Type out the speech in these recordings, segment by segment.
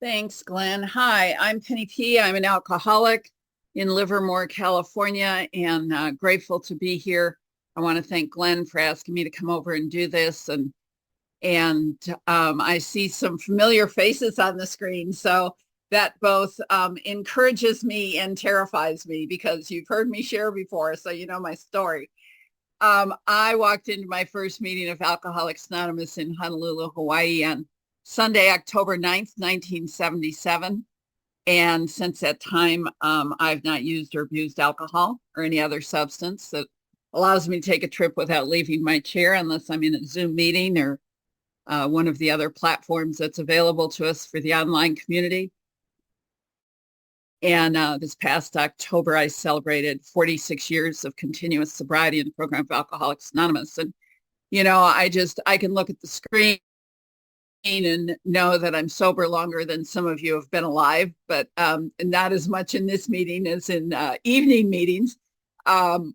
Thanks, Glenn. Hi, I'm Penny P. I'm an alcoholic in Livermore, California, and grateful to be here. I want to thank Glenn for asking me to come over and do this. And I see some familiar faces on the screen, so that both encourages me and terrifies me because you've heard me share before, so you know my story. I walked into my first meeting of Alcoholics Anonymous in Honolulu, Hawaii on Sunday, October 9th, 1977. And since that time, I've not used or abused alcohol or any other substance that allows me to take a trip without leaving my chair unless I'm in a Zoom meeting or one of the other platforms that's available to us for the online community. And this past October, I celebrated 46 years of continuous sobriety in the program of Alcoholics Anonymous. And, you know, I can look at the screen and know that I'm sober longer than some of you have been alive, but not as much in this meeting as in evening meetings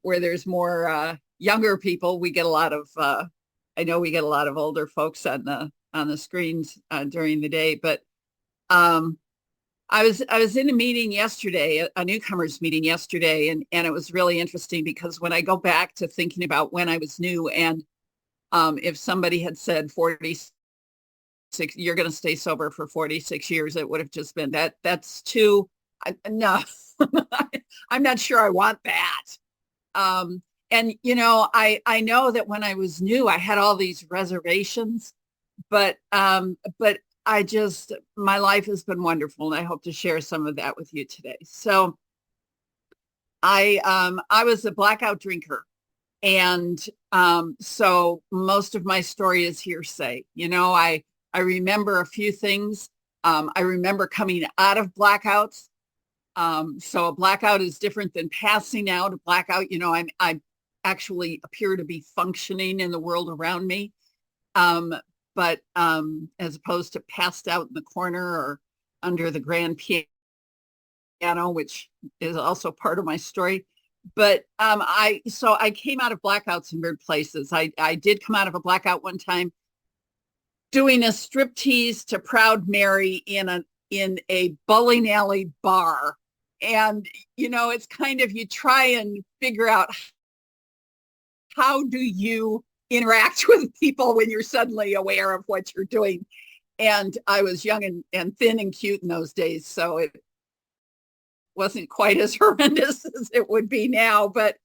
where there's more younger people. We get a lot of, I know we get a lot of older folks on the screens during the day, but I was in a meeting yesterday, a newcomers meeting yesterday, and it was really interesting because when I go back to thinking about when I was new, and if somebody had said 46, you're going to stay sober for 46 years, it would have just been that's too, no, I'm not sure I want that. And you know, I know that when I was new, I had all these reservations, but my life has been wonderful, and I hope to share some of that with you today. So I was a blackout drinker. And so most of my story is hearsay. You know, I remember a few things. I remember coming out of blackouts. So a blackout is different than passing out. A blackout, you know, I actually appear to be functioning in the world around me. But as opposed to passed out in the corner or under the grand piano, which is also part of my story. But I came out of blackouts in weird places. I did come out of a blackout one time doing a striptease to Proud Mary in a bowling alley bar. And, you know, it's kind of, you try and figure out how do you interact with people when you're suddenly aware of what you're doing. And I was young and thin and cute in those days, so it wasn't quite as horrendous as it would be now. But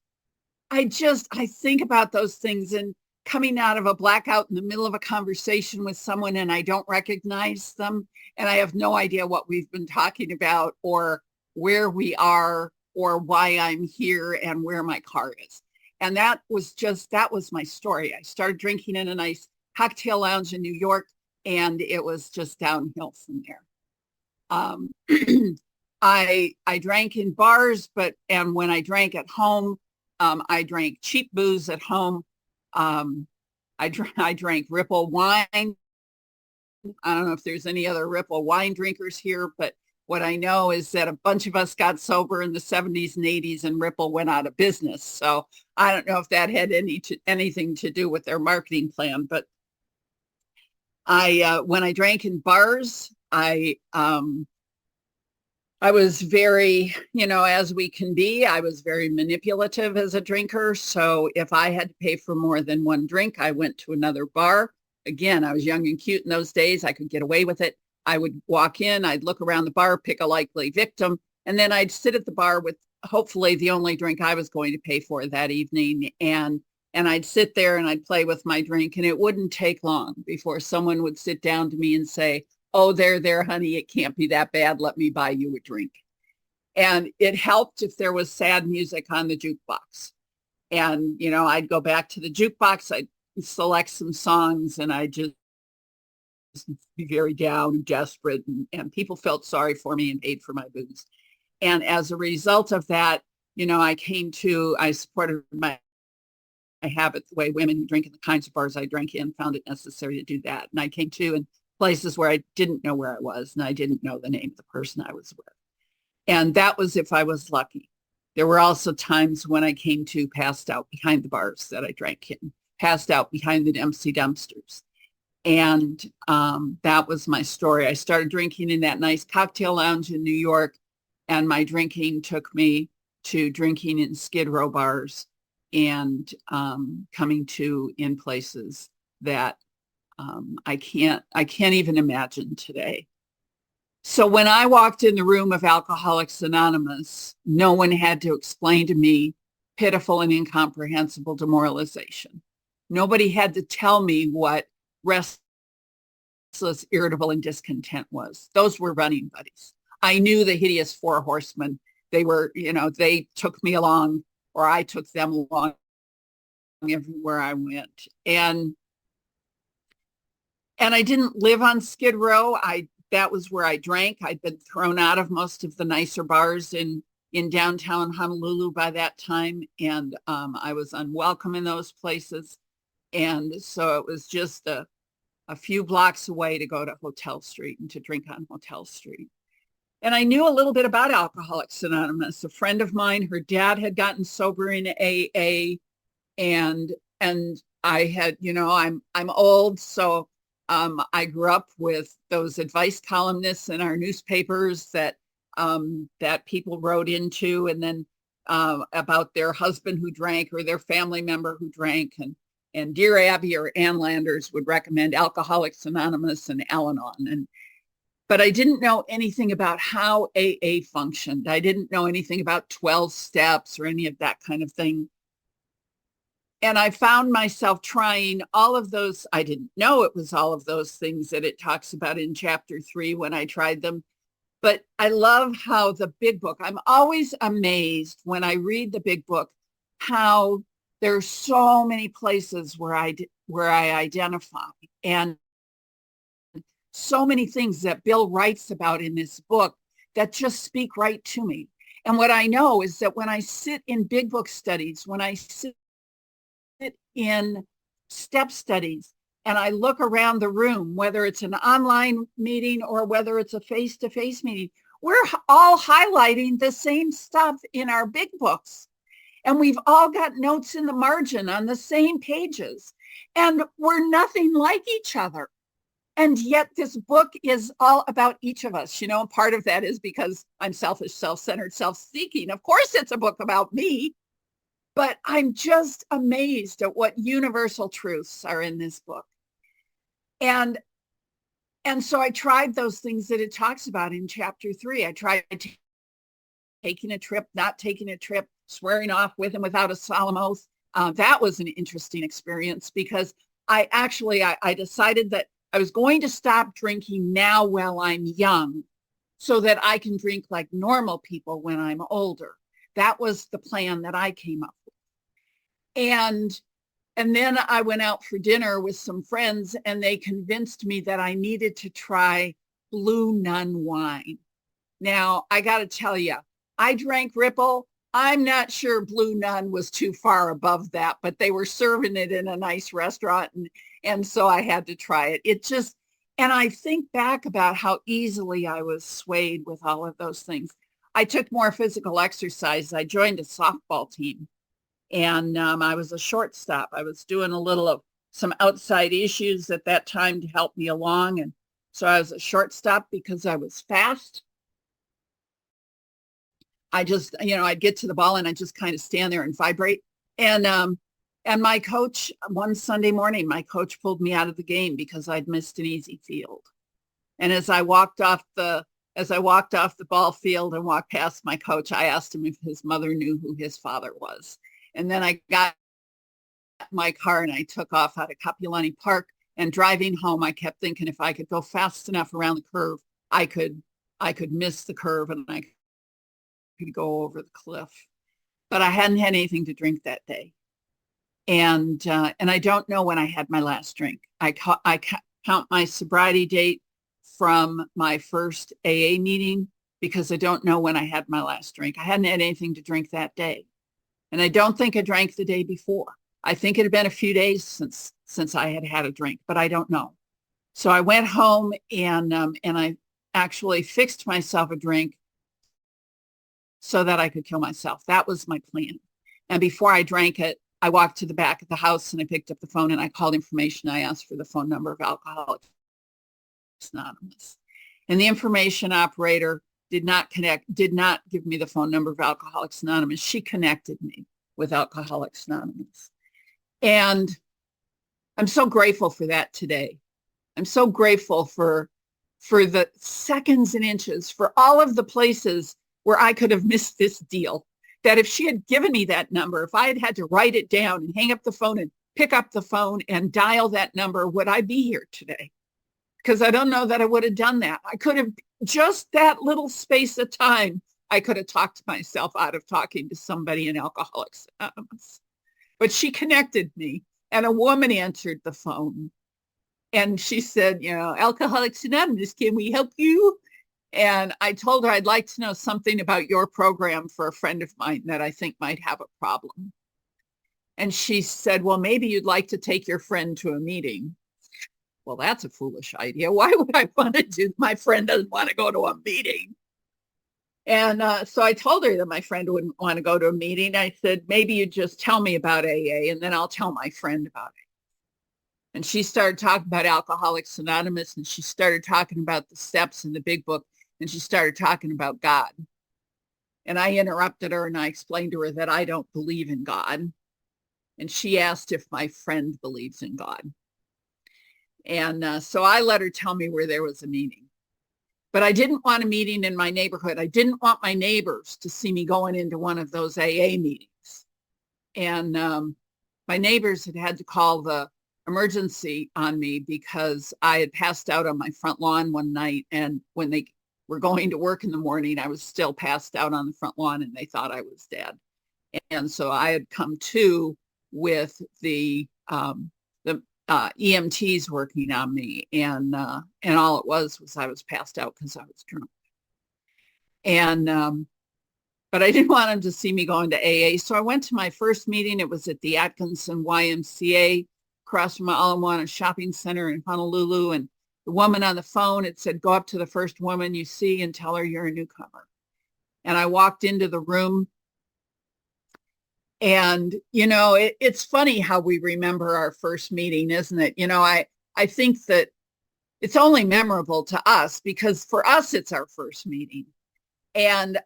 I think about those things, and coming out of a blackout in the middle of a conversation with someone and I don't recognize them, and I have no idea what we've been talking about or where we are or why I'm here and where my car is. And that was my story. I started drinking in a nice cocktail lounge in New York, and it was just downhill from there. I drank in bars, and when I drank at home, I drank cheap booze at home. I drank Ripple wine. I don't know if there's any other Ripple wine drinkers here, but what I know is that a bunch of us got sober in the 70s and 80s, and Ripple went out of business. So I don't know if that had anything to do with their marketing plan. But when I drank in bars, I was very, you know, as we can be, I was very manipulative as a drinker. So if I had to pay for more than one drink, I went to another bar. Again, I was young and cute in those days. I could get away with it. I would walk in, I'd look around the bar, pick a likely victim, and then I'd sit at the bar with hopefully the only drink I was going to pay for that evening. And I'd sit there and I'd play with my drink, and it wouldn't take long before someone would sit down to me and say, "Oh, there, honey, it can't be that bad. Let me buy you a drink." And it helped if there was sad music on the jukebox. And, you know, I'd go back to the jukebox, I'd select some songs, and I just be very down and desperate, and people felt sorry for me and paid for my booze. And as a result of that, you know, I supported my habit the way women who drink in the kinds of bars I drank in found it necessary to do that. And I came to in places where I didn't know where I was, and I didn't know the name of the person I was with. And that was if I was lucky. There were also times when I came to passed out behind the bars that I drank in, passed out behind the empty dumpsters. And that was my story. I started drinking in that nice cocktail lounge in New York, and my drinking took me to drinking in Skid Row bars and coming to in places that I can't even imagine today. So when I walked in the room of Alcoholics Anonymous, no one had to explain to me pitiful and incomprehensible demoralization. Nobody had to tell me what restless, irritable, and discontent was. Those were running buddies. I knew the hideous four horsemen. They were, they took me along, or I took them along everywhere I went. And I didn't live on Skid Row. That was where I drank. I'd been thrown out of most of the nicer bars in downtown Honolulu by that time. And I was unwelcome in those places. And so it was just a few blocks away to go to Hotel Street and to drink on Hotel Street. And I knew a little bit about Alcoholics Anonymous. A friend of mine, her dad had gotten sober in AA, and I had, I'm old, so I grew up with those advice columnists in our newspapers that people wrote into, and then about their husband who drank or their family member who drank. And Dear Abby or Ann Landers would recommend Alcoholics Anonymous and Al-Anon. But I didn't know anything about how AA functioned. I didn't know anything about 12 steps or any of that kind of thing. And I found myself trying all of those. I didn't know it was all of those things that it talks about in chapter 3 when I tried them. But I love how the big book, I'm always amazed when I read the big book, how there's so many places where I identify, and so many things that Bill writes about in this book that just speak right to me. And what I know is that when I sit in big book studies, when I sit in step studies, and I look around the room, whether it's an online meeting or whether it's a face-to-face meeting, we're all highlighting the same stuff in our big books. And we've all got notes in the margin on the same pages. And we're nothing like each other. And yet this book is all about each of us. Part of that is because I'm selfish, self-centered, self-seeking. Of course, it's a book about me. But I'm just amazed at what universal truths are in this book. And so I tried those things that it talks about in chapter 3. I tried taking a trip, not taking a trip, swearing off with and without a solemn oath. That was an interesting experience because I decided that I was going to stop drinking now while I'm young so that I can drink like normal people when I'm older. That was the plan that I came up with. And then I went out for dinner with some friends, and they convinced me that I needed to try Blue Nun wine. Now, I got to tell you, I drank Ripple. I'm not sure Blue Nun was too far above that, but they were serving it in a nice restaurant, and so I had to try it. And I think back about how easily I was swayed with all of those things. I took more physical exercise. I joined a softball team. And I was a shortstop. I was doing a little of some outside issues at that time to help me along. And so I was a shortstop because I was fast. I just, I'd get to the ball and I'd just kind of stand there and vibrate. And my coach, one Sunday morning, my coach pulled me out of the game because I'd missed an easy field. And as I walked off the ball field and walked past my coach, I asked him if his mother knew who his father was. And then I got my car and I took off out of Kapiolani Park, and driving home, I kept thinking if I could go fast enough around the curve, I could miss the curve and I could go over the cliff. But I hadn't had anything to drink that day. And I don't know when I had my last drink. I count my sobriety date from my first AA meeting because I don't know when I had my last drink. I hadn't had anything to drink that day. And I don't think I drank the day before. I think it had been a few days since I had a drink, but I don't know. So I went home and I actually fixed myself a drink so that I could kill myself. That was my plan. And before I drank it, I walked to the back of the house and I picked up the phone and I called information. I asked for the phone number of Alcoholics Anonymous. And the information operator did not give me the phone number of Alcoholics Anonymous. She connected me with Alcoholics Anonymous. And I'm so grateful for that today. I'm so grateful for the seconds and inches, for all of the places where I could have missed this deal. That if she had given me that number, if I had had to write it down and hang up the phone and pick up the phone and dial that number, would I be here today? Because I don't know that I would have done that. I could have, just that little space of time, I could have talked myself out of talking to somebody in Alcoholics Anonymous. But she connected me, and a woman answered the phone. And she said, you know, Alcoholics Anonymous, can we help you? And I told her I'd like to know something about your program for a friend of mine that I think might have a problem. And she said, well, maybe you'd like to take your friend to a meeting. Well, that's a foolish idea. Why would I want to do? My friend doesn't want to go to a meeting. And so I told her that my friend wouldn't want to go to a meeting. I said, maybe you just tell me about AA and then I'll tell my friend about it. And she started talking about Alcoholics Anonymous, and she started talking about the steps in the big book, and she started talking about God. And I interrupted her and I explained to her that I don't believe in God. And she asked if my friend believes in God. And so I let her tell me where there was a meeting. But I didn't want a meeting in my neighborhood. I didn't want my neighbors to see me going into one of those AA meetings. And my neighbors had to call the emergency on me because I had passed out on my front lawn one night. And when they were going to work in the morning, I was still passed out on the front lawn and they thought I was dead. And so I had come to with the EMTs working on me, and all it was I was passed out because I was drunk. And but I didn't want them to see me going to AA, so I went to my first meeting. It was at the Atkinson YMCA across from Ala Moana Shopping Center in Honolulu, and the woman on the phone, it said, go up to the first woman you see and tell her you're a newcomer. And I walked into the room. And, you know, it's funny how we remember our first meeting, isn't it? You know, I think that it's only memorable to us because for us, it's our first meeting. And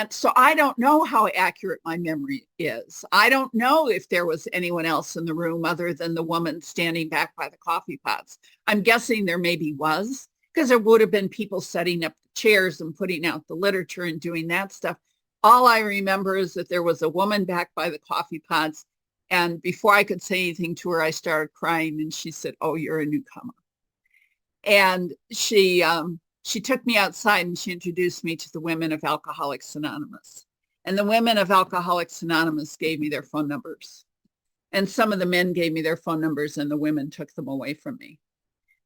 so I don't know how accurate my memory is. I don't know if there was anyone else in the room other than the woman standing back by the coffee pots. I'm guessing there maybe was, because there would have been people setting up the chairs and putting out the literature and doing that stuff. All I remember is that there was a woman back by the coffee pots. And before I could say anything to her, I started crying. And she said, oh, you're a newcomer. And she took me outside and she introduced me to the women of Alcoholics Anonymous. And the women of Alcoholics Anonymous gave me their phone numbers. And some of the men gave me their phone numbers and the women took them away from me.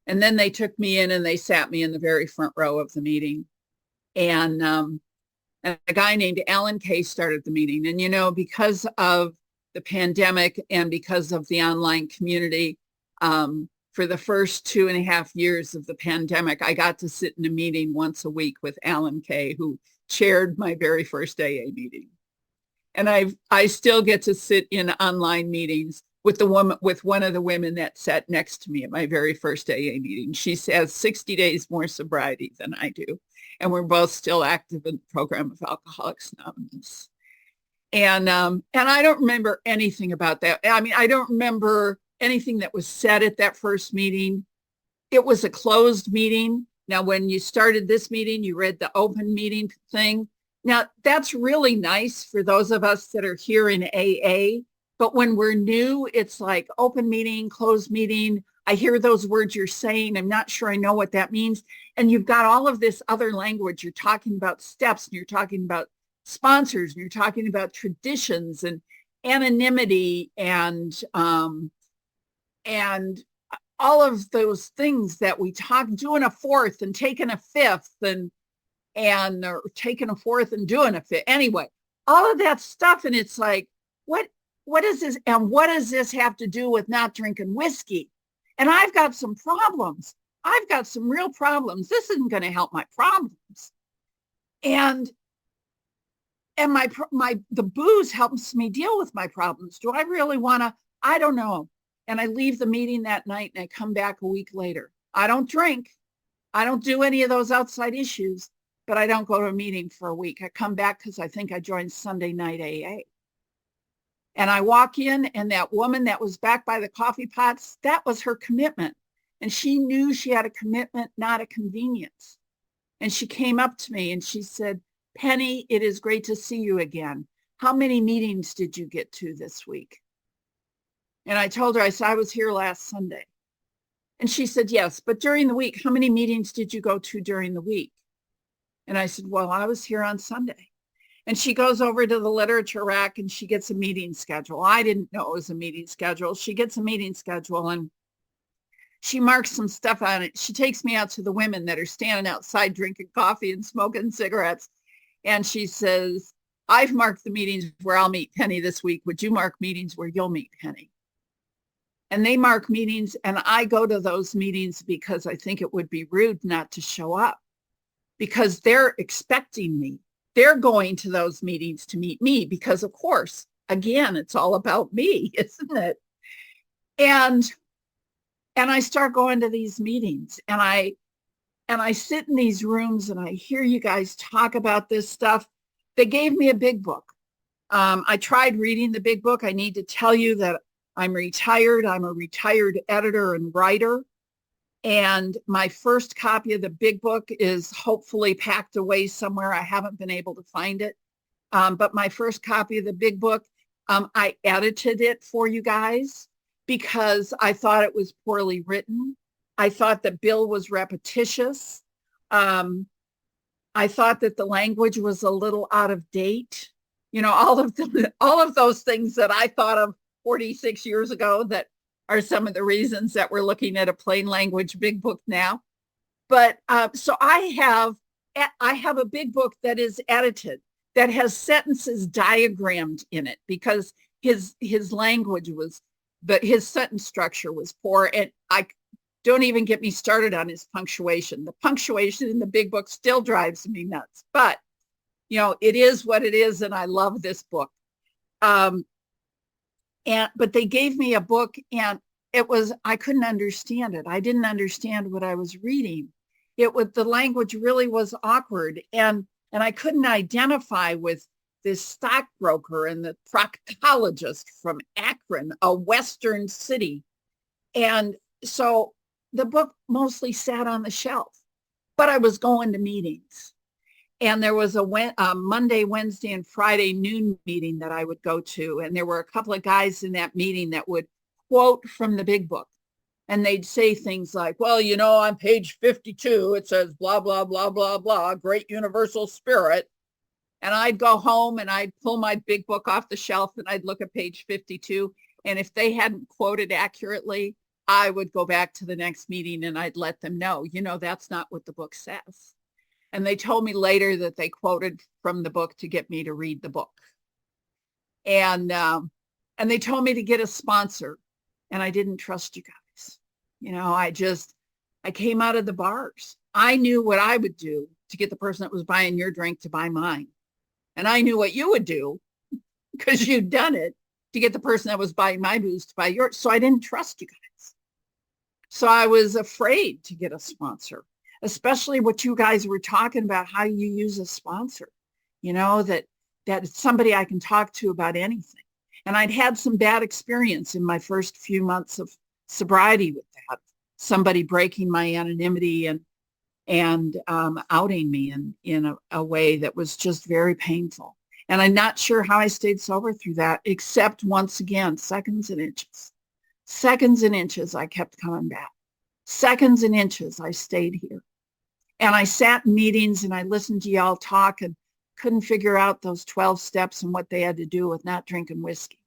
And then they took me in and they sat me in the very front row of the meeting. And a guy named Alan Kay started the meeting. And, you know, because of the pandemic and because of the online community, for the first 2.5 years of the pandemic, I got to sit in a meeting once a week with Alan Kay, who chaired my very first AA meeting. And I still get to sit in online meetings with one of the women that sat next to me at my very first AA meeting. She has 60 days more sobriety than I do. And we're both still active in the program of Alcoholics Anonymous. And I don't remember anything about that. I mean, I don't remember anything that was said at that first meeting. It was a closed meeting. Now, when you started this meeting, you read the open meeting thing. Now, that's really nice for those of us that are here in AA. But when we're new, it's like open meeting, closed meeting. I hear those words you're saying. I'm not sure I know what that means. And you've got all of this other language. You're talking about steps, and you're talking about sponsors, and you're talking about traditions and anonymity and all of those things that we talk, doing a fourth and taking a fifth and or taking a fourth and doing a fifth. Anyway, all of that stuff. And it's like, what is this? And what does this have to do with not drinking whiskey? And I've got some problems. I've got some real problems. This isn't going to help my problems. And And the booze helps me deal with my problems. Do I really want to? I don't know. And I leave the meeting that night and I come back a week later. I don't drink. I don't do any of those outside issues, but I don't go to a meeting for a week. I come back because I think I joined Sunday night AA. And I walk in, and that woman that was back by the coffee pots, that was her commitment. And she knew she had a commitment, not a convenience. And she came up to me and she said, Penny, it is great to see you again. How many meetings did you get to this week? And I told her, I said, I was here last Sunday. And she said, yes, but during the week, how many meetings did you go to during the week? And I said, well, I was here on Sunday. And she goes over to the literature rack and she gets a meeting schedule. I didn't know it was a meeting schedule. She gets a meeting schedule and she marks some stuff on it. She takes me out to the women that are standing outside drinking coffee and smoking cigarettes. And she says, I've marked the meetings where I'll meet Penny this week. Would you mark meetings where you'll meet Penny? And they mark meetings, and I go to those meetings because I think it would be rude not to show up, because they're expecting me. They're going to those meetings to meet me because, of course, again, it's all about me, isn't it? And I start going to these meetings, and I sit in these rooms and I hear you guys talk about this stuff. They gave me a big book. I tried reading the big book. I need to tell you that I'm retired. I'm a retired editor and writer. And my first copy of the big book is hopefully packed away somewhere. I haven't been able to find it. But my first copy of the big book, I edited it for you guys because I thought it was poorly written. I thought that Bill was repetitious. I thought that the language was a little out of date. You know, all of those things that I thought of 46 years ago that are some of the reasons that we're looking at a plain language big book now. But so I have a big book that is edited, that has sentences diagrammed in it, because his language was, but his sentence structure was poor. And I don't even get me started on his punctuation. The punctuation in the big book still drives me nuts, but you know, it is what it is. And I love this book. But they gave me a book and I couldn't understand it. I didn't understand what I was reading. The language really was awkward. And I couldn't identify with this stockbroker and the proctologist from Akron, a Western city. And so the book mostly sat on the shelf, but I was going to meetings. And there was a Monday, Wednesday, and Friday noon meeting that I would go to. And there were a couple of guys in that meeting that would quote from the big book. And they'd say things like, well, you know, on page 52, it says blah, blah, blah, blah, blah, great universal spirit. And I'd go home and I'd pull my big book off the shelf and I'd look at page 52. And if they hadn't quoted accurately, I would go back to the next meeting and I'd let them know, you know, that's not what the book says. And they told me later that they quoted from the book to get me to read the book. And they told me to get a sponsor, and I didn't trust you guys. You know, I came out of the bars. I knew what I would do to get the person that was buying your drink to buy mine. And I knew what you would do, because you'd done it, to get the person that was buying my booze to buy yours. So I didn't trust you guys. So I was afraid to get a sponsor, especially what you guys were talking about, how you use a sponsor, you know, that it's somebody I can talk to about anything. And I'd had some bad experience in my first few months of sobriety with that, somebody breaking my anonymity and outing me in a way that was just very painful. And I'm not sure how I stayed sober through that, except once again, seconds and inches. Seconds and inches, I kept coming back. Seconds and inches, I stayed here. And I sat in meetings and I listened to y'all talk and couldn't figure out those 12 steps and what they had to do with not drinking whiskey.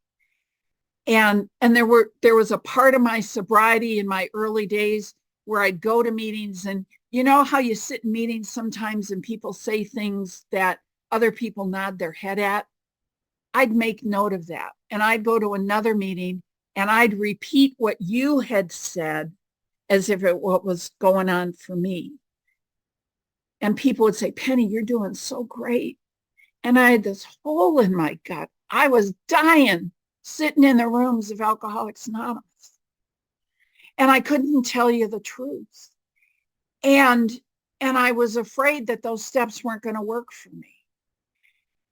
And there was a part of my sobriety in my early days where I'd go to meetings, and you know how you sit in meetings sometimes and people say things that other people nod their head at? I'd make note of that. And I'd go to another meeting and I'd repeat what you had said as if what was going on for me. And people would say, Penny, you're doing so great. And I had this hole in my gut. I was dying sitting in the rooms of Alcoholics Anonymous. And I couldn't tell you the truth. And I was afraid that those steps weren't going to work for me.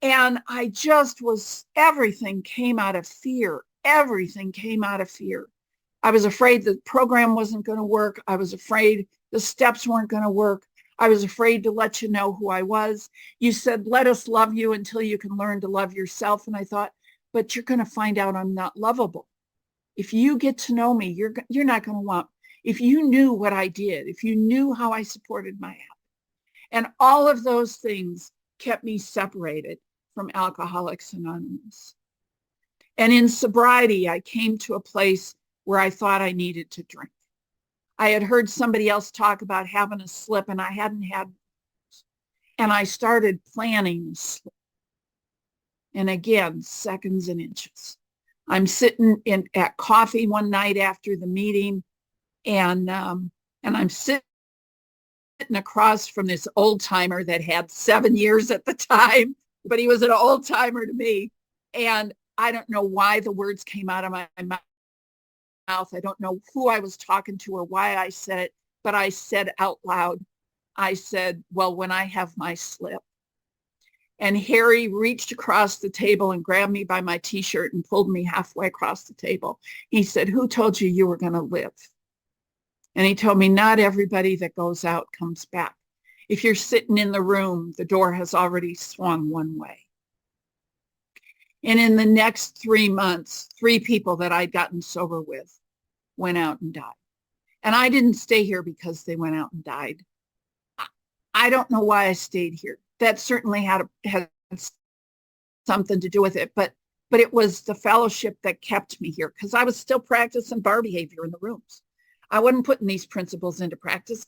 And I just was, everything came out of fear. Everything came out of fear. I was afraid the program wasn't going to work. I was afraid the steps weren't going to work. I was afraid to let you know who I was. You said, let us love you until you can learn to love yourself. And I thought, but you're going to find out I'm not lovable. If you get to know me, you're not going to want, if you knew what I did, if you knew how I supported my app, and all of those things kept me separated from Alcoholics Anonymous. And in sobriety, I came to a place where I thought I needed to drink. I had heard somebody else talk about having a slip, and I hadn't had, and I started planning the slip. And again, seconds and inches. I'm sitting at coffee one night after the meeting, and I'm sitting across from this old timer that had 7 years at the time, but he was an old timer to me. And I don't know why the words came out of my mouth. I don't know who I was talking to or why I said it, but I said out loud, I said, well, when I have my slip. And Harry reached across the table and grabbed me by my t-shirt and pulled me halfway across the table. He said, who told you you were going to live? And he told me, not everybody that goes out comes back. If you're sitting in the room, the door has already swung one way. And in the next 3 months, 3 people that I'd gotten sober with went out and died. And I didn't stay here because they went out and died. I don't know why I stayed here. That certainly had something to do with it, but it was the fellowship that kept me here, because I was still practicing bar behavior in the rooms. I wasn't putting these principles into practice.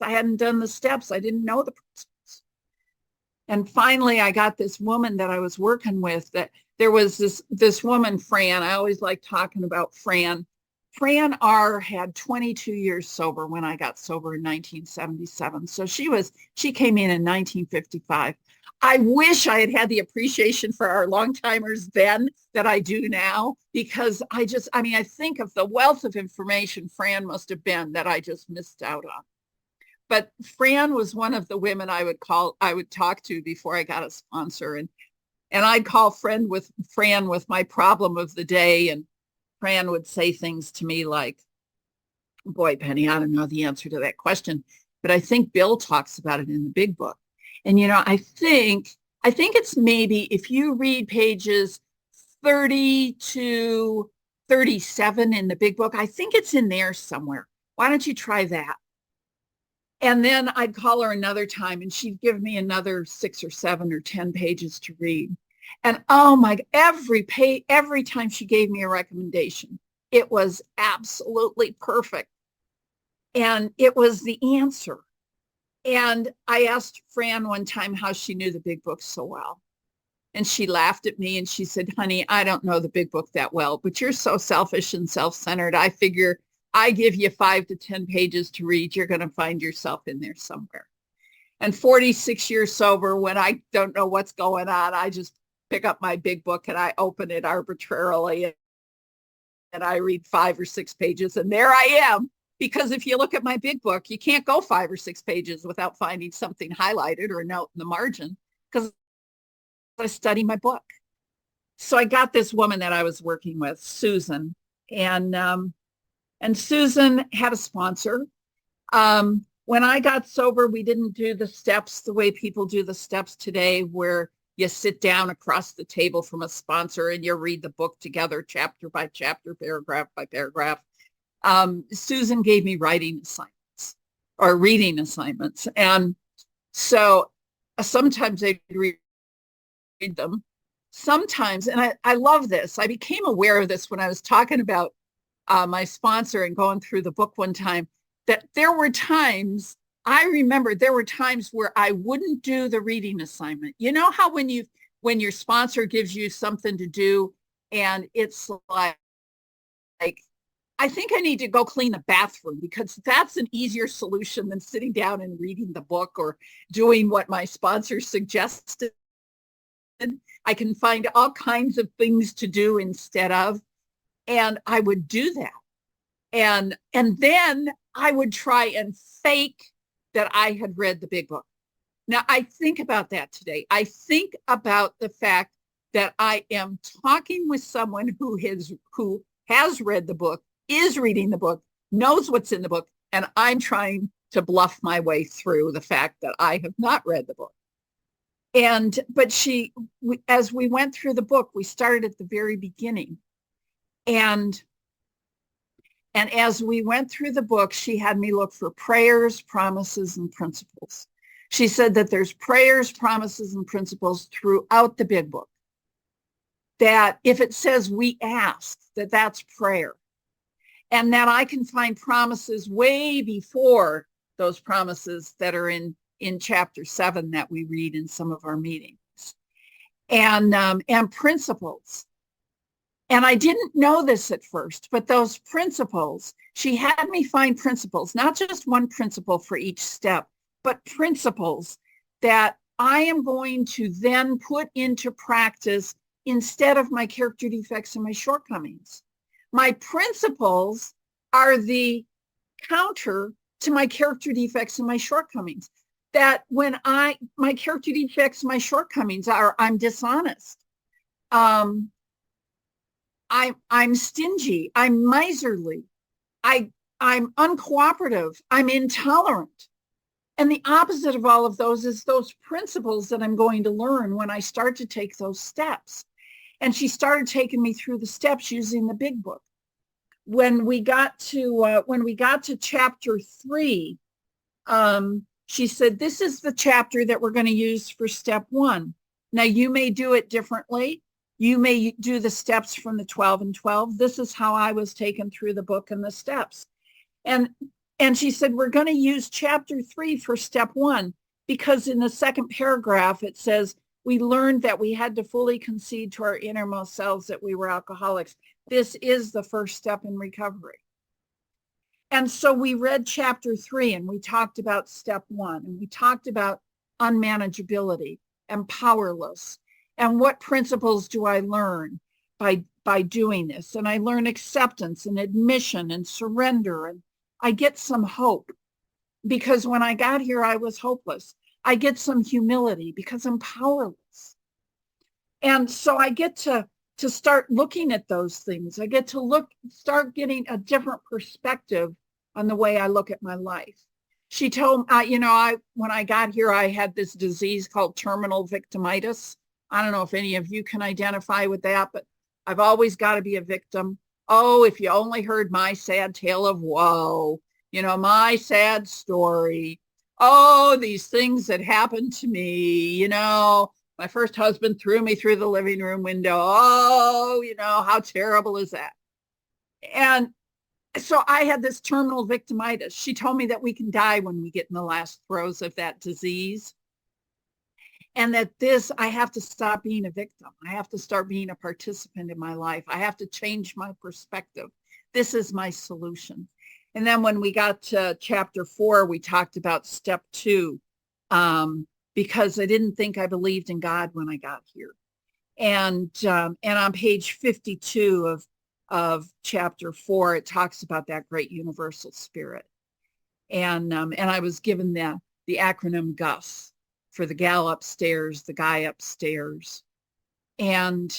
I hadn't done the steps. I didn't know the principles. And finally, I got this woman that I was working with. That there was this woman, Fran. I always like talking about Fran. Fran R. had 22 years sober when I got sober in 1977. So she came in 1955. I wish I had had the appreciation for our long timers then that I do now, because I think of the wealth of information Fran must have been that I just missed out on. But Fran was one of the women I would talk to before I got a sponsor. And I'd call Fran with my problem of the day. And Fran would say things to me like, boy, Penny, I don't know the answer to that question, but I think Bill talks about it in the big book. And, I think it's maybe if you read pages 30 to 37 in the big book, I think it's in there somewhere. Why don't you try that? And then I'd call her another time and she'd give me another 6 or 7 or 10 pages to read. And oh my, every time she gave me a recommendation, it was absolutely perfect. And it was the answer. And I asked Fran one time how she knew the big book so well. And she laughed at me and she said, honey, I don't know the big book that well, but you're so selfish and self-centered. I figure I give you 5 to 10 pages to read, you're going to find yourself in there somewhere. And 46 years sober, when I don't know what's going on, I just pick up my big book and I open it arbitrarily and I read 5 or 6 pages and there I am. Because if you look at my big book, you can't go 5 or 6 pages without finding something highlighted or a note in the margin, because I study my book. So I got this woman that I was working with, Susan, and Susan had a sponsor. When I got sober, we didn't do the steps the way people do the steps today, where you sit down across the table from a sponsor and you read the book together, chapter by chapter, paragraph by paragraph. Susan gave me writing assignments or reading assignments. And so sometimes I'd read them. Sometimes, and I love this, I became aware of this when I was talking about my sponsor and going through the book one time, that there were times, I remember there were times where I wouldn't do the reading assignment. You know how when your sponsor gives you something to do and it's like I think I need to go clean the bathroom because that's an easier solution than sitting down and reading the book or doing what my sponsor suggested. I can find all kinds of things to do instead of, and I would do that. And then I would try and fake that I had read the big book. Now I think about that today. I think about the fact that I am talking with someone who has read the book, is reading the book, knows what's in the book, and I'm trying to bluff my way through the fact that I have not read the book. But as we went through the book, we started at the very beginning. And as we went through the book, she had me look for prayers, promises, and principles. She said that there's prayers, promises, and principles throughout the big book. That if it says we ask, that's prayer. And that I can find promises way before those promises that are in chapter 7 that we read in some of our meetings. And principles. And I didn't know this at first, but those principles, she had me find principles, not just one principle for each step, but principles that I am going to then put into practice instead of my character defects and my shortcomings. My principles are the counter to my character defects and my shortcomings. That when my character defects, my shortcomings are, I'm dishonest. I'm stingy. I'm miserly. I'm uncooperative. I'm intolerant. And the opposite of all of those is those principles that I'm going to learn when I start to take those steps. And she started taking me through the steps using the big book. When we got to chapter 3, she said, this is the chapter that we're going to use for step 1. Now you may do it differently. You may do the steps from the 12 and 12. This is how I was taken through the book and the steps. And she said, we're going to use chapter 3 for step 1, because in the second paragraph, it says, we learned that we had to fully concede to our innermost selves that we were alcoholics. This is the first step in recovery. And so we read chapter 3 and we talked about step 1 and we talked about unmanageability and powerless. And what principles do I learn by doing this? And I learn acceptance and admission and surrender. And I get some hope because when I got here, I was hopeless. I get some humility because I'm powerless. And so I get to start looking at those things. I get to start getting a different perspective on the way I look at my life. She told me, when I got here, I had this disease called terminal victimitis. I don't know if any of you can identify with that, but I've always got to be a victim. Oh, if you only heard my sad tale of woe, my sad story. Oh, these things that happened to me, my first husband threw me through the living room window. Oh, how terrible is that? And so I had this terminal victimitis. She told me that we can die when we get in the last throes of that disease. And that I have to stop being a victim. I have to start being a participant in my life. I have to change my perspective. This is my solution. And then when we got to chapter 4, we talked about step 2, because I didn't think I believed in God when I got here. And on page 52 of chapter 4, it talks about that great universal spirit. And I was given the acronym GUS for the gal upstairs, the guy upstairs. And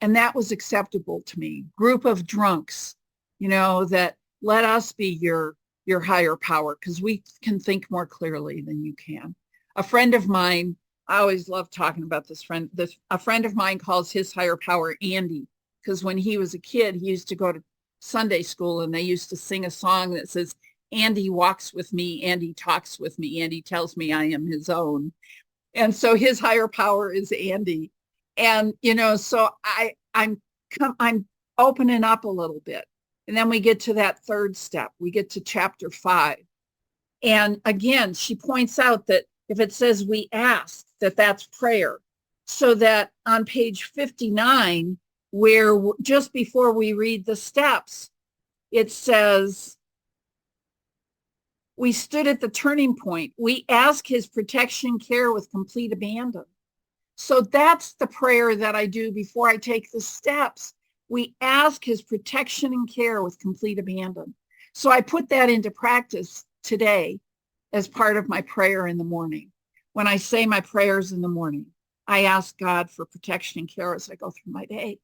that was acceptable to me. Group of drunks, that let us be your higher power, because we can think more clearly than you can. A friend of mine, I always love talking about this friend. A friend of mine calls his higher power Andy, because when he was a kid, he used to go to Sunday school and they used to sing a song that says, Andy walks with me, Andy talks with me, Andy tells me I am his own. And so his higher power is Andy. And, so I'm opening up a little bit. And then we get to that third step. We get to chapter 5. And again, she points out that if it says we ask, that's prayer. So that on page 59, where just before we read the steps, it says, we stood at the turning point. We ask his protection care with complete abandon. So that's the prayer that I do before I take the steps. We ask his protection and care with complete abandon. So I put that into practice today as part of my prayer in the morning. When I say my prayers in the morning, I ask God for protection and care as I go through my day.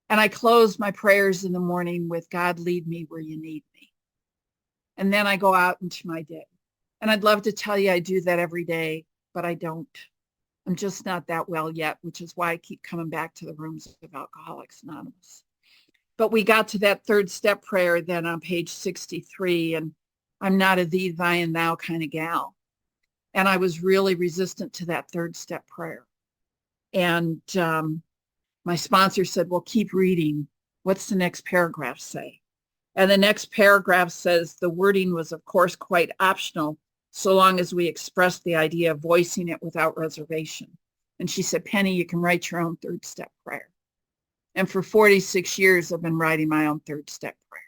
And I close my prayers in the morning with, God, lead me where you need me. And then I go out into my day. And I'd love to tell you I do that every day, but I don't. I'm just not that well yet, which is why I keep coming back to the rooms of Alcoholics Anonymous. But we got to that third step prayer then on page 63, and I'm not a thee, thy, and thou kind of gal. And I was really resistant to that third step prayer. And my sponsor said, well, keep reading. What's the next paragraph say? And the next paragraph says, the wording was, of course, quite optional, so long as we expressed the idea of voicing it without reservation. And she said, Penny, you can write your own third step prayer. And for 46 years, I've been writing my own third step prayer.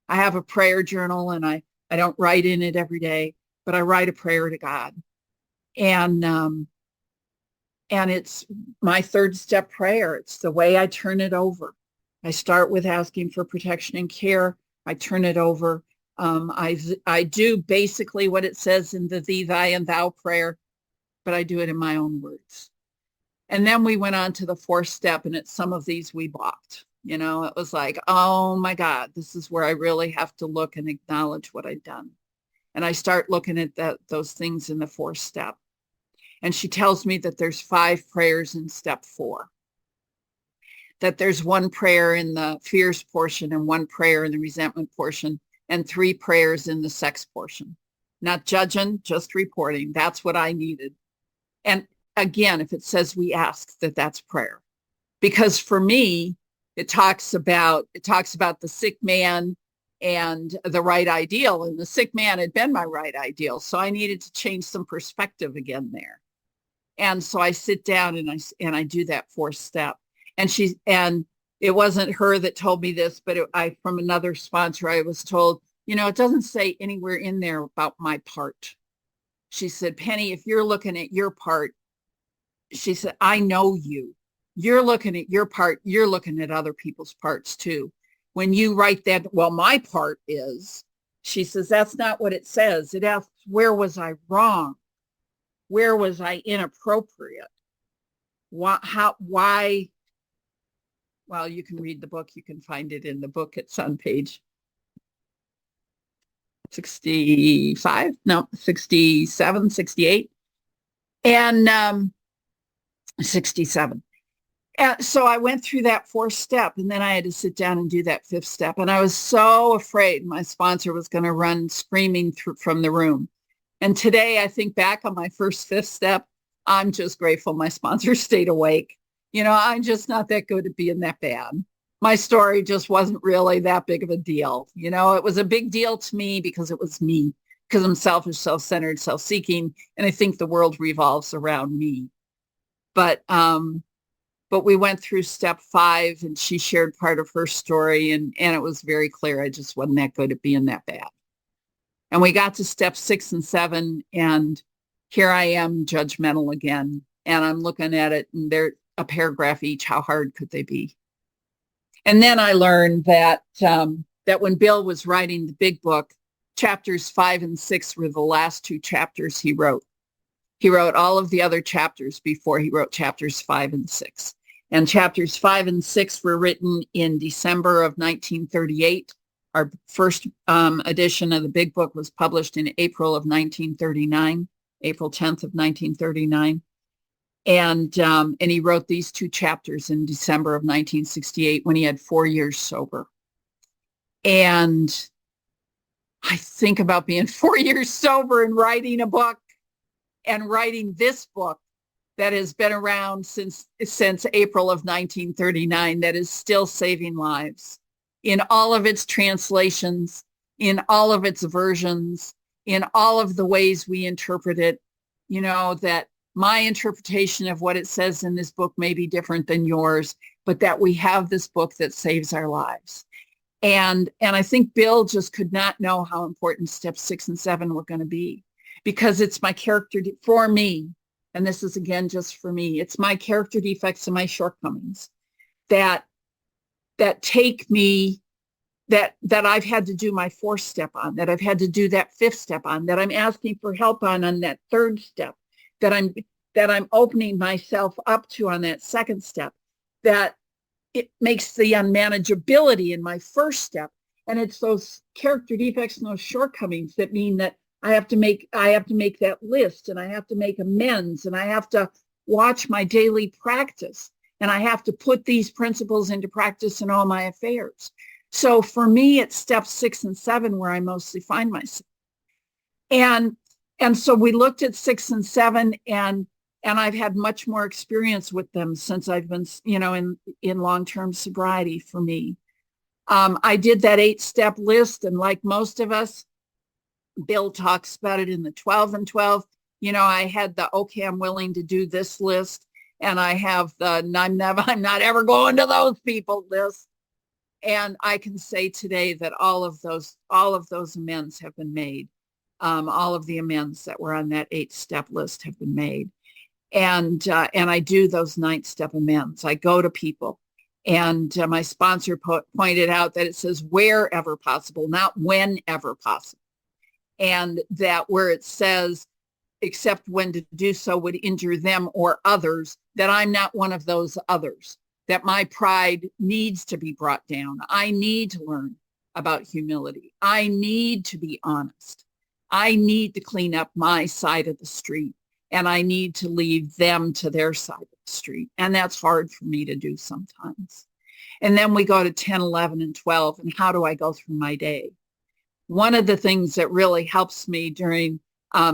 I have a prayer journal, and I don't write in it every day, but I write a prayer to God. And it's my third step prayer. It's the way I turn it over. I start with asking for protection and care. I turn it over. I do basically what it says in the thee, thy, and thou prayer, but I do it in my own words. And then we went on to the fourth step, and it's some of these we balked. You know, it was like, oh my God, this is where I really have to look and acknowledge what I've done. And I start looking at those things in the fourth step. And she tells me that there's 5 prayers in step 4. That there's 1 prayer in the fears portion and 1 prayer in the resentment portion and 3 prayers in the sex portion. Not judging, just reporting. That's what I needed. And again, if it says we ask, that's prayer. Because for me, it talks about the sick man and the right ideal. And the sick man had been my right ideal. So I needed to change some perspective again there. And so I sit down and I do that 4th step. And it wasn't her that told me this, but from another sponsor, I was told, you know, it doesn't say anywhere in there about my part. She said, Penny, if you're looking at your part, she said, I know you. You're looking at your part. You're looking at other people's parts too. When you write that, well, my part is, she says, that's not what it says. It asks, where was I wrong? Where was I inappropriate? Why? Well, you can read the book. You can find it in the book. It's on page 65, no, 67, 68, and 67. And so I went through that 4th step, and then I had to sit down and do that 5th step. And I was so afraid my sponsor was going to run screaming from the room. And today I think back on my first 5th step, I'm just grateful my sponsor stayed awake. You know, I'm just not that good at being that bad. My story just wasn't really that big of a deal. You know, it was a big deal to me because it was me, because I'm selfish, self-centered, self-seeking, and I think the world revolves around me. But we went through step 5, and she shared part of her story, and it was very clear I just wasn't that good at being that bad. And we got to step 6 and 7, and here I am judgmental again. And I'm looking at it, and they're a paragraph each. How hard could they be? And then I learned that when Bill was writing the big book, chapters 5 and 6 were the last 2 chapters he wrote. He wrote all of the other chapters before he wrote chapters 5 and 6. And chapters 5 and 6 were written in December of 1938. Our first edition of the big book was published in April of 1939, April 10th of 1939. And he wrote these 2 chapters in December of 1968 when he had 4 years sober. And I think about being 4 years sober and writing a book, and writing this book that has been around since April of 1939, that is still saving lives in all of its translations, in all of its versions, in all of the ways we interpret it. You know, that my interpretation of what it says in this book may be different than yours, but that we have this book that saves our lives. And I think Bill just could not know how important steps 6 and 7 were going to be, because it's my character for me. And this is again just for me. It's my character defects and my shortcomings that take me, that I've had to do my 4th step on, that I've had to do that 5th step on, that I'm asking for help on that 3rd step, that I'm opening myself up to on that 2nd step, that it makes the unmanageability in my 1st step. And it's those character defects and those shortcomings that mean that I have to make that list, and I have to make amends, and I have to watch my daily practice, and I have to put these principles into practice in all my affairs. So for me, it's steps 6 and 7 where I mostly find myself. And so we looked at 6 and 7, and I've had much more experience with them since I've been, in long-term sobriety for me. I did that 8-step list, and like most of us, Bill talks about it in the 12 and 12. I had the, okay, I'm willing to do this list, and I have the, I'm not ever going to those people list. And I can say today that all of those amends have been made. All of the amends that were on that 8-step list have been made. And I do those 9th-step amends. I go to people, and my sponsor pointed out that it says wherever possible, not whenever possible. And that where it says, except when to do so would injure them or others, that I'm not one of those others, that my pride needs to be brought down. I need to learn about humility. I need to be honest. I need to clean up my side of the street, and I need to leave them to their side of the street. And that's hard for me to do sometimes. And then we go to 10, 11, and 12, and how do I go through my day? One of the things that really helps me during,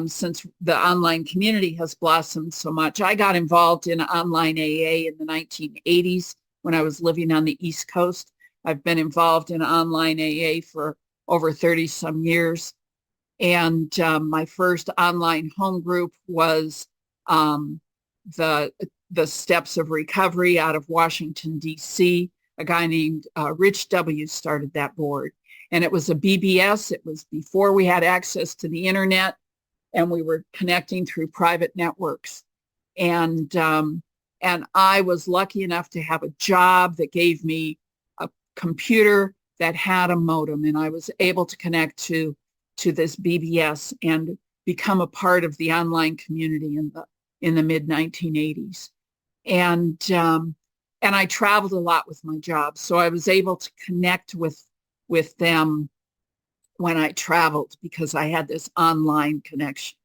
since the online community has blossomed so much, I got involved in online AA in the 1980s when I was living on the East Coast. I've been involved in online AA for over 30 some years. And my first online home group was the Steps of Recovery out of Washington, D.C. A guy named Rich W. started that board. And it was a BBS. It was before we had access to the internet, and we were connecting through private networks. And I was lucky enough to have a job that gave me a computer that had a modem, and I was able to connect to this BBS and become a part of the online community in the mid 1980s. And I traveled a lot with my job, so I was able to connect with them when I traveled because I had this online connection.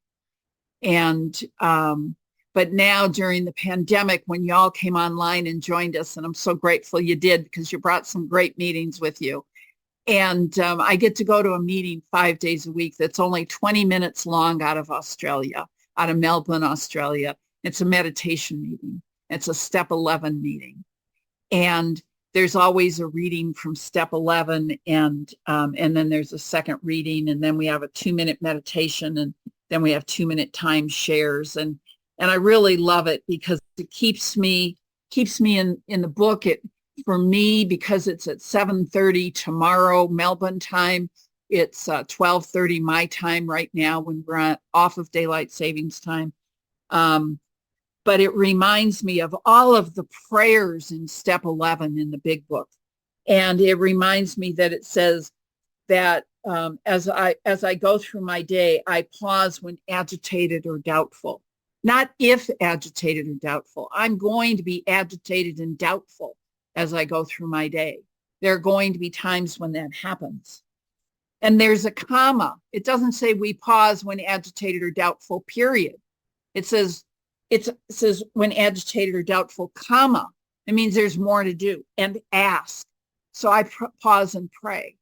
And but now during the pandemic, when y'all came online and joined us, and I'm so grateful you did because you brought some great meetings with you. And I get to go to a meeting 5 days a week that's only 20 minutes long out of Australia, out of Melbourne, Australia. It's a meditation meeting. It's a step 11 meeting. And there's always a reading from step 11, and then there's a second reading, and then we have a 2-minute meditation, and then we have 2-minute time shares. And I really love it because it keeps me in the book. For me, because it's at 7:30 tomorrow Melbourne time, it's 12:30 my time right now when we're off of daylight savings time. But it reminds me of all of the prayers in step 11 in the big book. And it reminds me that it says that as I go through my day, I pause when agitated or doubtful. Not if agitated or doubtful. I'm going to be agitated and doubtful as I go through my day. There are going to be times when that happens. And there's a comma. It doesn't say we pause when agitated or doubtful, period. It says when agitated or doubtful, comma. It means there's more to do, and ask. So I pause and pray.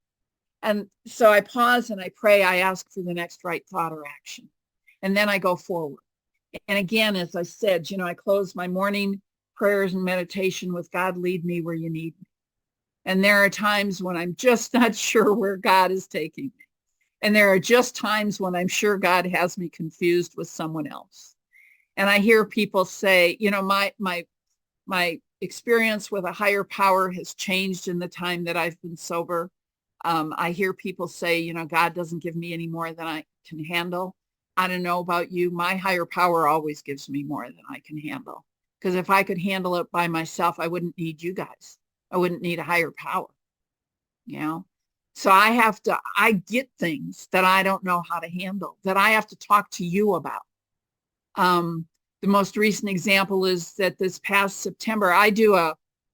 And so I pause and I pray. I ask for the next right thought or action. And then I go forward. And again, as I said, I close my morning prayers and meditation with God, lead me where you need me. And there are times when I'm just not sure where God is taking me. And there are just times when I'm sure God has me confused with someone else. And I hear people say, my experience with a higher power has changed in the time that I've been sober. I hear people say, God doesn't give me any more than I can handle. I don't know about you. My higher power always gives me more than I can handle. Because if I could handle it by myself, I wouldn't need you guys. I wouldn't need a higher power, you know? So I get things that I don't know how to handle, that I have to talk to you about. The most recent example is that this past September, I do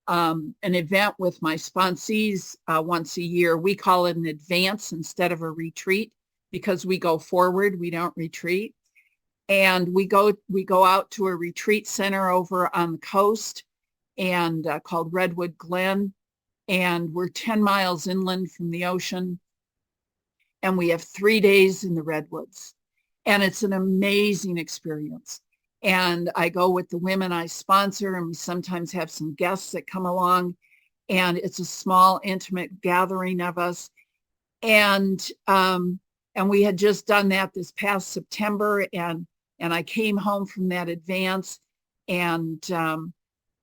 an event with my sponsees once a year. We call it an advance instead of a retreat because we go forward, we don't retreat. And we go out to a retreat center over on the coast and called Redwood Glen. And we're 10 miles inland from the ocean. And we have 3 days in the redwoods. And it's an amazing experience. And I go with the women I sponsor, and we sometimes have some guests that come along. And it's a small, intimate gathering of us. And we had just done that this past September, and I came home from that advance, and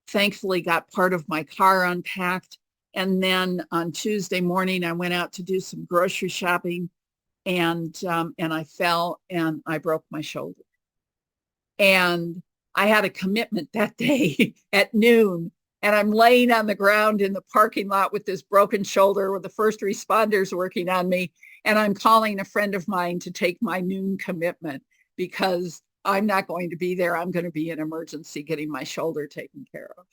thankfully got part of my car unpacked. And then on Tuesday morning, I went out to do some grocery shopping, and I fell and I broke my shoulder. And I had a commitment that day at noon, and I'm laying on the ground in the parking lot with this broken shoulder with the first responders working on me. And I'm calling a friend of mine to take my noon commitment because I'm not going to be there. I'm going to be in emergency getting my shoulder taken care of.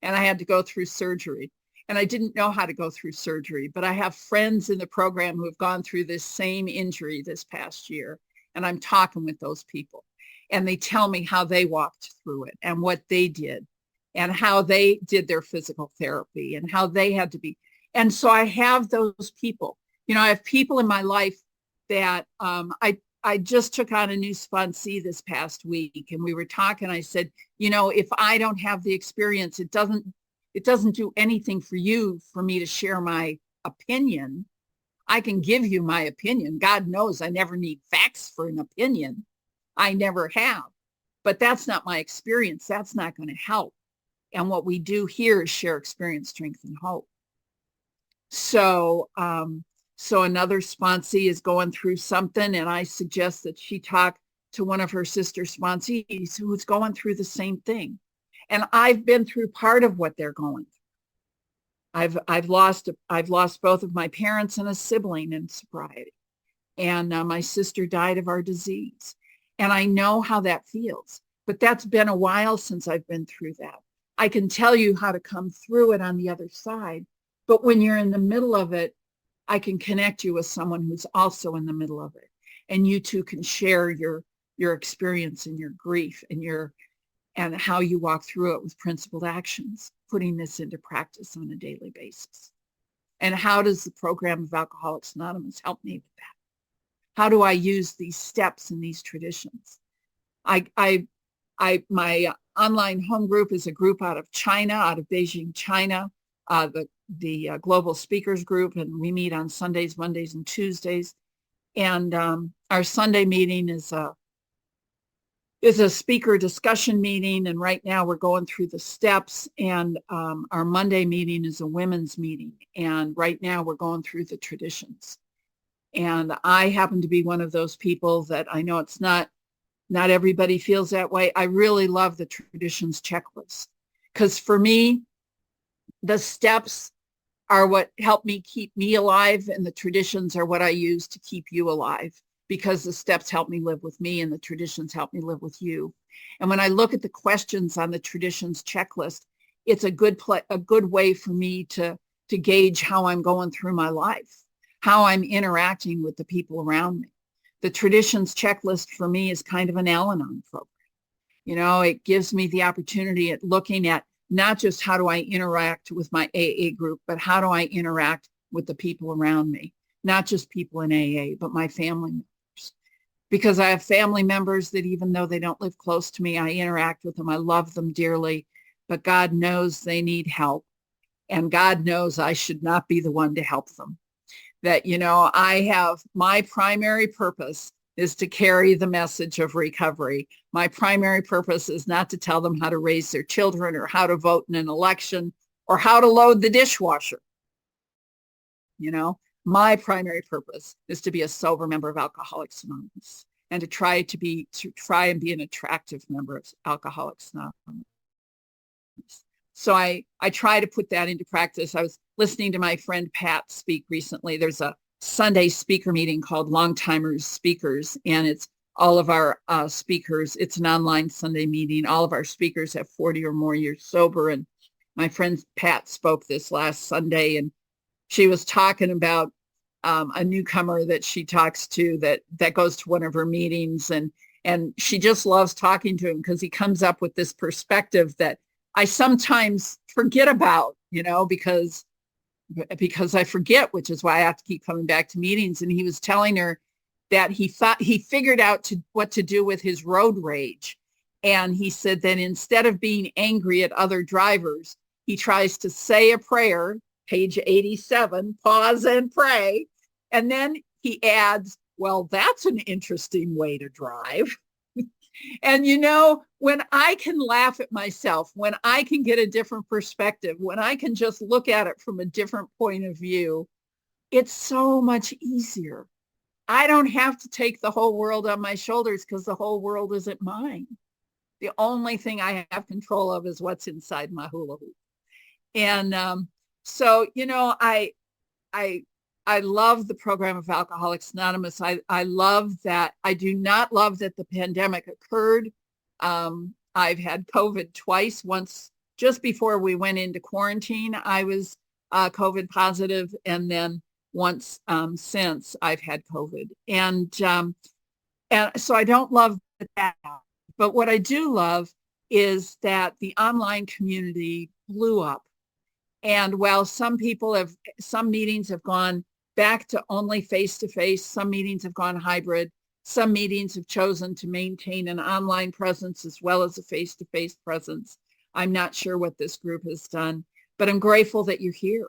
And I had to go through surgery. And I didn't know how to go through surgery, but I have friends in the program who have gone through this same injury this past year. And I'm talking with those people. And they tell me how they walked through it and what they did and how they did their physical therapy and how they had to be. And so I have those people. I have people in my life that I just took on a new sponsee this past week, and we were talking. I said, if I don't have the experience, it doesn't do anything for me to share my opinion. I can give you my opinion. God knows I never need facts for an opinion. I never have, but that's not my experience. That's not going to help. And what we do here is share experience, strength, and hope. So another sponsee is going through something, and I suggest that she talk to one of her sister sponsees who's going through the same thing. And I've been through part of what they're going through. I've lost both of my parents and a sibling in sobriety. And my sister died of our disease. And I know how that feels, but that's been a while since I've been through that. I can tell you how to come through it on the other side, but when you're in the middle of it, I can connect you with someone who's also in the middle of it. And you two can share your experience and your grief and how you walk through it with principled actions, putting this into practice on a daily basis. And how does the program of Alcoholics Anonymous help me with that? How do I use these steps and these traditions? My online home group is a group out of China, out of Beijing, China, the Global Speakers Group, and we meet on Sundays, Mondays, and Tuesdays. And our Sunday meeting is a speaker discussion meeting, and right now we're going through the steps. And our Monday meeting is a women's meeting, and right now we're going through the traditions. And I happen to be one of those people that I know it's not everybody feels that way. I really love the traditions checklist because for me, the steps are what help me keep me alive, and the traditions are what I use to keep you alive, because the steps help me live with me and the traditions help me live with you. And when I look at the questions on the traditions checklist, it's a good way for me to gauge how I'm going through my life, how I'm interacting with the people around me. The traditions checklist for me is kind of an Al-Anon program. It gives me the opportunity at looking at not just how do I interact with my AA group, but how do I interact with the people around me, not just people in AA, but my family members. Because I have family members that even though they don't live close to me, I interact with them. I love them dearly, but God knows they need help. And God knows I should not be the one to help them. That, I have my primary purpose is to carry the message of recovery. My primary purpose is not to tell them how to raise their children or how to vote in an election or how to load the dishwasher. my primary purpose is to be a sober member of Alcoholics Anonymous and to try and be an attractive member of Alcoholics Anonymous. So I try to put that into practice. I was listening to my friend Pat speak recently. There's a Sunday speaker meeting called Longtimers Speakers, and it's all of our speakers. It's an online Sunday meeting. All of our speakers have 40 or more years sober. And my friend Pat spoke this last Sunday, and she was talking about a newcomer that she talks to that goes to one of her meetings, and she just loves talking to him because he comes up with this perspective that I sometimes forget about, because I forget, which is why I have to keep coming back to meetings. And he was telling her that he thought he figured out what to do with his road rage. And he said that instead of being angry at other drivers, he tries to say a prayer, page 87, pause and pray. And then he adds, well, that's an interesting way to drive. And, when I can laugh at myself, when I can get a different perspective, when I can just look at it from a different point of view, it's so much easier. I don't have to take the whole world on my shoulders because the whole world isn't mine. The only thing I have control of is what's inside my hula hoop. And so, I love the program of Alcoholics Anonymous. I love that. I do not love that the pandemic occurred. I've had COVID twice. Once just before we went into quarantine, I was COVID positive, and then once since I've had COVID. And so I don't love that. But what I do love is that the online community blew up. And while some meetings have gone back to only face-to-face, some meetings have gone hybrid, some meetings have chosen to maintain an online presence as well as a face-to-face presence. I'm not sure what this group has done, but I'm grateful that you're here.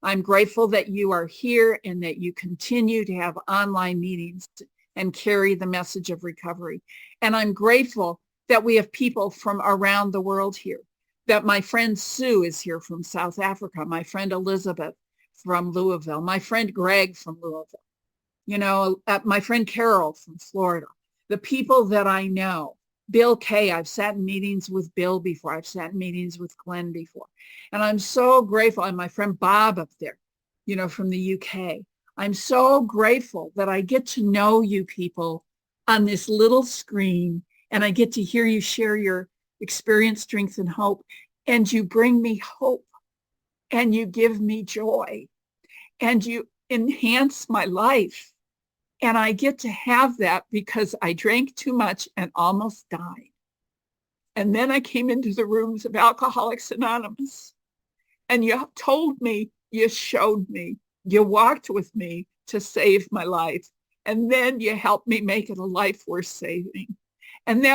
I'm grateful that you are here and that you continue to have online meetings and carry the message of recovery. And I'm grateful that we have people from around the world here, that my friend Sue is here from South Africa, my friend Elizabeth from Louisville, my friend Greg from Louisville, my friend Carol from Florida, the people that I know, Bill Kay, I've sat in meetings with Bill before, I've sat in meetings with Glenn before, and I'm so grateful, and my friend Bob up there, from the UK. I'm so grateful that I get to know you people on this little screen, and I get to hear you share your experience, strength, and hope, and you bring me hope, and you give me joy, and you enhance my life. And I get to have that because I drank too much and almost died. And then I came into the rooms of Alcoholics Anonymous, and you told me, you showed me, you walked with me to save my life. And then you helped me make it a life worth saving. And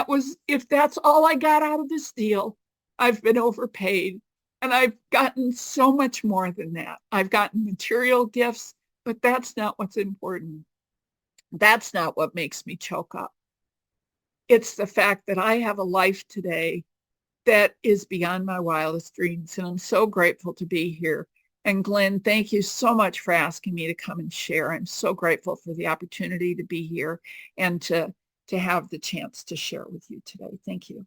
if that's all I got out of this deal, I've been overpaid. And I've gotten so much more than that. I've gotten material gifts, but that's not what's important. That's not what makes me choke up. It's the fact that I have a life today that is beyond my wildest dreams. And I'm so grateful to be here. And Glenn, thank you so much for asking me to come and share. I'm so grateful for the opportunity to be here and to have the chance to share with you today. Thank you.